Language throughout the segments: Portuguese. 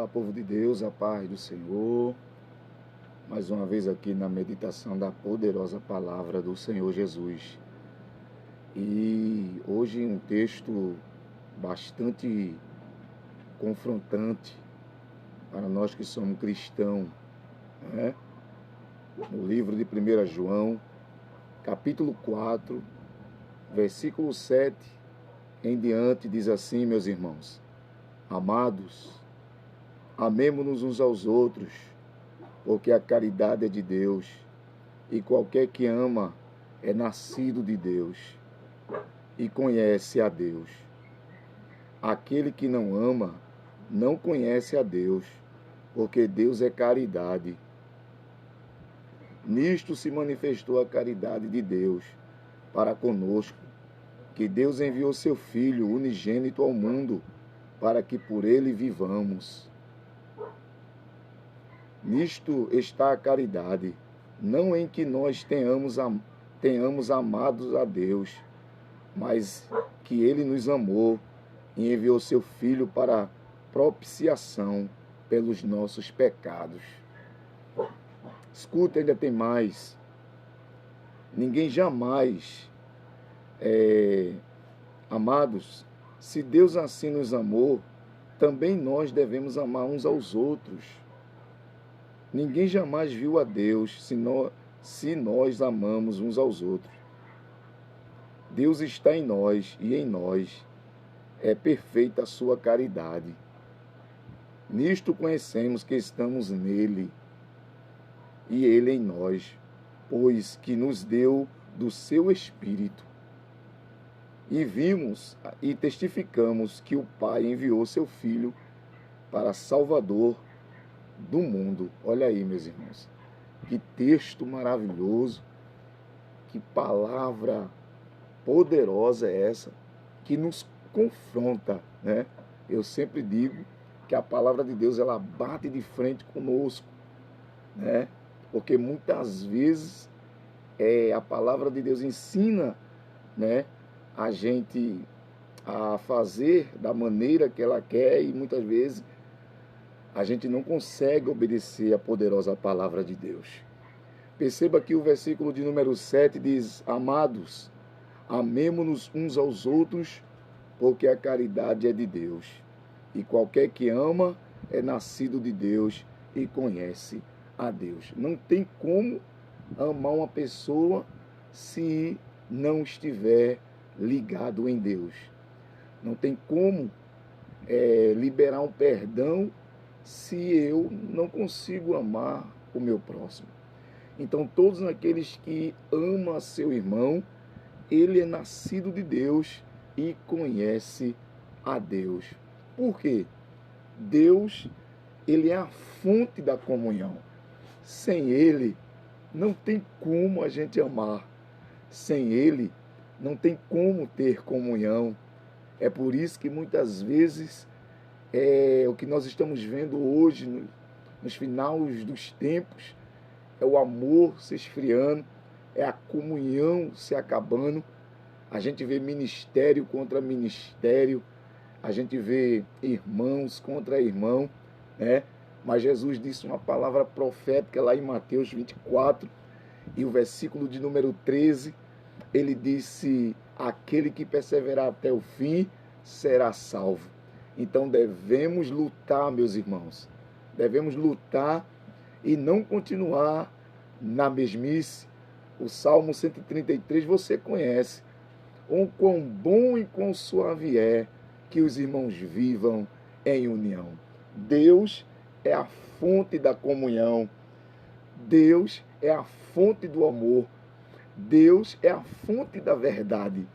Olá, povo de Deus, a paz do Senhor. Mais uma vez aqui na meditação da poderosa palavra do Senhor Jesus. E hoje um texto bastante confrontante para nós que somos cristãos, né? No livro de 1 João, capítulo 4, versículo 7 em diante, diz assim, meus irmãos: Amados, amemo-nos uns aos outros, porque a caridade é de Deus, e qualquer que ama é nascido de Deus e conhece a Deus. Aquele que não ama não conhece a Deus, porque Deus é caridade. Nisto se manifestou a caridade de Deus para conosco, que Deus enviou seu Filho unigênito ao mundo, para que por ele vivamos. Nisto está a caridade, não em que nós tenhamos amados a Deus, mas que ele nos amou e enviou seu Filho para propiciação pelos nossos pecados. Escuta, ainda tem mais. Ninguém jamais, amados, se Deus assim nos amou, também nós devemos amar uns aos outros. Ninguém jamais viu a Deus se nós amamos uns aos outros. Deus está em nós e em nós é perfeita a sua caridade. Nisto conhecemos que estamos nele e ele em nós, pois que nos deu do seu Espírito. E vimos e testificamos que o Pai enviou seu Filho para Salvador do mundo. Olha aí, meus irmãos, que texto maravilhoso, que palavra poderosa é essa, que nos confronta, né? Eu sempre digo que a palavra de Deus, ela bate de frente conosco, né? Porque muitas vezes a palavra de Deus ensina, né, a gente a fazer da maneira que ela quer, e muitas vezes a gente não consegue obedecer a poderosa palavra de Deus. Perceba que o versículo de número 7 diz: Amados, amemo-nos uns aos outros, porque a caridade é de Deus. E qualquer que ama é nascido de Deus e conhece a Deus. Não tem como amar uma pessoa se não estiver ligado em Deus. Não tem como liberar um perdão se eu não consigo amar o meu próximo. Então, todos aqueles que amam a seu irmão, ele é nascido de Deus e conhece a Deus. Por quê? Deus, ele é a fonte da comunhão. Sem ele, não tem como a gente amar. Sem ele, não tem como ter comunhão. É por isso que muitas vezes o que nós estamos vendo hoje, nos finais dos tempos, é o amor se esfriando, é a comunhão se acabando. A gente vê ministério contra ministério, a gente vê irmãos contra irmão, né? Mas Jesus disse uma palavra profética lá em Mateus 24, e o versículo de número 13, ele disse: aquele que perseverar até o fim será salvo. Então devemos lutar, meus irmãos, devemos lutar e não continuar na mesmice. O Salmo 133 você conhece: o quão bom e quão suave é que os irmãos vivam em união. Deus é a fonte da comunhão. Deus é a fonte do amor. Deus é a fonte da verdade.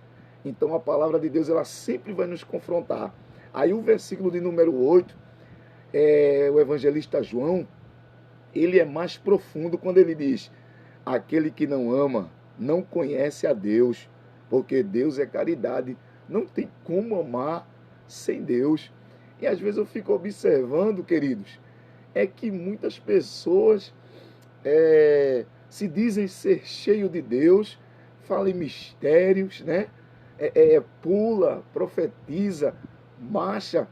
Então a palavra de Deus, ela sempre vai nos confrontar. Aí o versículo de número 8, o evangelista João, ele é mais profundo quando ele diz: aquele que não ama não conhece a Deus, porque Deus é caridade. Não tem como amar sem Deus. E às vezes eu fico observando, queridos, que muitas pessoas se dizem ser cheio de Deus, falam em mistérios, né? Pula, profetiza, marcha,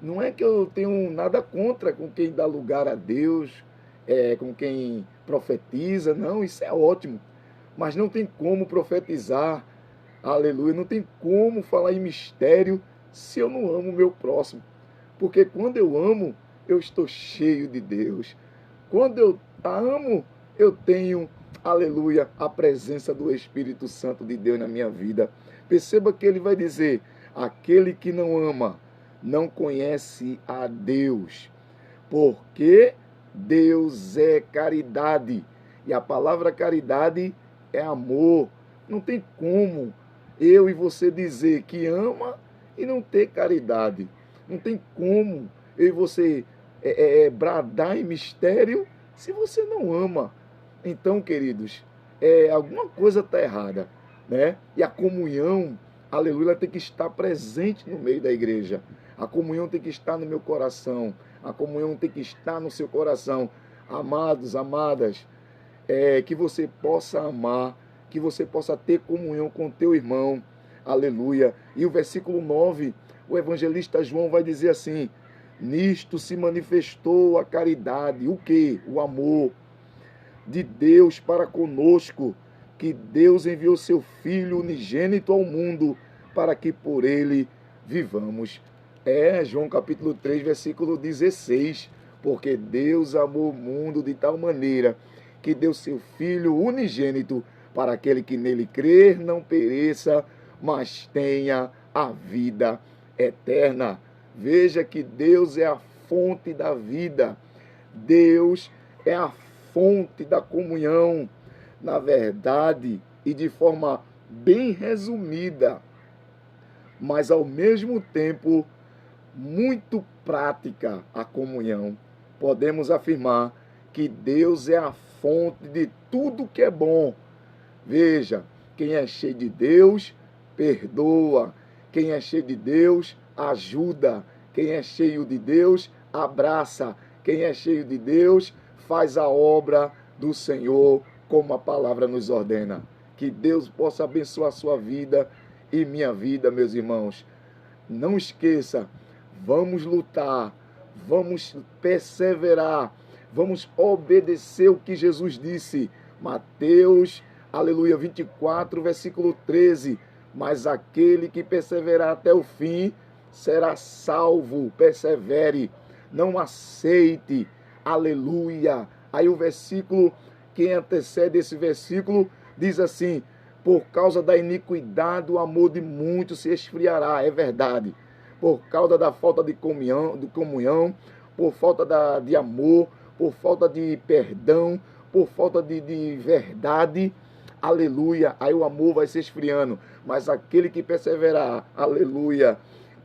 Não é que eu tenho nada contra com quem dá lugar a Deus, com quem profetiza, não, isso é ótimo. Mas não tem como profetizar, aleluia, não tem como falar em mistério se eu não amo o meu próximo. Porque quando eu amo, eu estou cheio de Deus. Quando eu amo, eu tenho, aleluia, a presença do Espírito Santo de Deus na minha vida. Perceba que ele vai dizer: aquele que não ama não conhece a Deus, porque Deus é caridade. E a palavra caridade é amor. Não tem como eu e você dizer que ama e não ter caridade. Não tem como eu e você bradar em mistério se você não ama. Então, queridos, alguma coisa está errada, né? E a comunhão, aleluia, tem que estar presente no meio da igreja. A comunhão tem que estar no meu coração. A comunhão tem que estar no seu coração. Amados, amadas, que você possa amar, que você possa ter comunhão com teu irmão. Aleluia. E o versículo 9, o evangelista João vai dizer assim: nisto se manifestou a caridade, o quê? O amor de Deus para conosco, que Deus enviou seu Filho unigênito ao mundo, para que por ele vivamos. João capítulo 3, versículo 16. Porque Deus amou o mundo de tal maneira que deu seu Filho unigênito, para aquele que nele crer não pereça, mas tenha a vida eterna. Veja que Deus é a fonte da vida. Deus é a fonte da comunhão. Na verdade, e de forma bem resumida, mas ao mesmo tempo muito prática, a comunhão, podemos afirmar que Deus é a fonte de tudo que é bom. Veja, quem é cheio de Deus, perdoa. Quem é cheio de Deus, ajuda. Quem é cheio de Deus, abraça. Quem é cheio de Deus, faz a obra do Senhor, como a palavra nos ordena. Que Deus possa abençoar a sua vida e minha vida, meus irmãos. Não esqueça, vamos lutar, vamos perseverar, vamos obedecer o que Jesus disse. Mateus, aleluia, 24, versículo 13. Mas aquele que perseverar até o fim será salvo. Persevere, não aceite, aleluia. Aí o versículo que antecede esse versículo diz assim: por causa da iniquidade o amor de muitos se esfriará. É verdade. Por causa da falta de comunhão, por falta de amor, por falta de perdão, por falta de verdade, aleluia, aí o amor vai se esfriando. Mas aquele que perseverar, aleluia,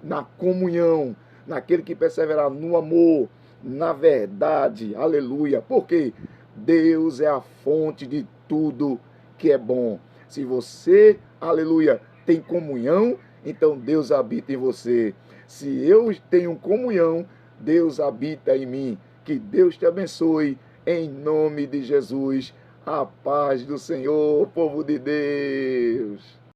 na comunhão, naquele que perseverar no amor, na verdade, aleluia, porque Deus é a fonte de tudo que é bom. Se você, aleluia, tem comunhão, então Deus habita em você. Se eu tenho comunhão, Deus habita em mim. Que Deus te abençoe, em nome de Jesus. A paz do Senhor, povo de Deus.